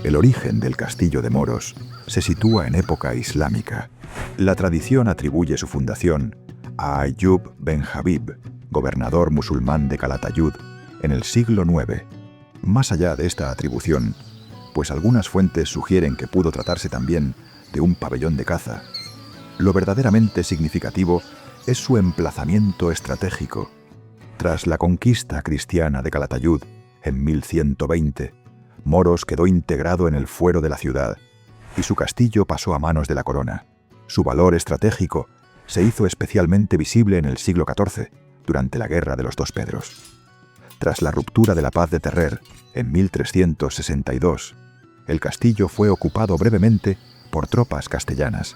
El origen del castillo de Moros se sitúa en época islámica. La tradición atribuye su fundación a Ayyub ben Habib, gobernador musulmán de Calatayud, en el siglo IX. Más allá de esta atribución, pues algunas fuentes sugieren que pudo tratarse también de un pabellón de caza, lo verdaderamente significativo es su emplazamiento estratégico. Tras la conquista cristiana de Calatayud en 1120, Moros quedó integrado en el fuero de la ciudad y su castillo pasó a manos de la corona. Su valor estratégico se hizo especialmente visible en el siglo XIV, durante la Guerra de los Dos Pedros. Tras la ruptura de la Paz de Terrer, en 1362, el castillo fue ocupado brevemente por tropas castellanas,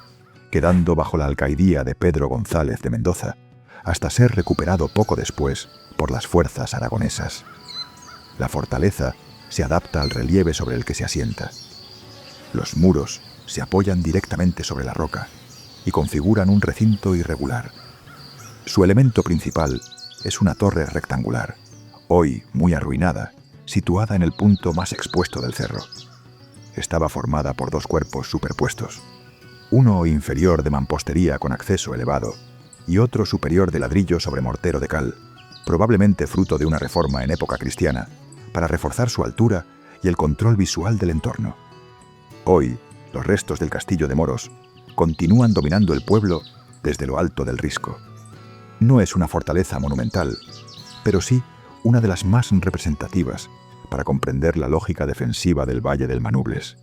quedando bajo la alcaidía de Pedro González de Mendoza, hasta ser recuperado poco después por las fuerzas aragonesas. La fortaleza se adapta al relieve sobre el que se asienta. Los muros se apoyan directamente sobre la roca y configuran un recinto irregular. Su elemento principal es una torre rectangular, hoy muy arruinada, situada en el punto más expuesto del cerro. Estaba formada por dos cuerpos superpuestos, uno inferior de mampostería con acceso elevado y otro superior de ladrillo sobre mortero de cal, probablemente fruto de una reforma en época cristiana, para reforzar su altura y el control visual del entorno. Hoy, los restos del castillo de Moros continúan dominando el pueblo desde lo alto del Risco. No es una fortaleza monumental, pero sí una de las más representativas para comprender la lógica defensiva del Valle del Manubles.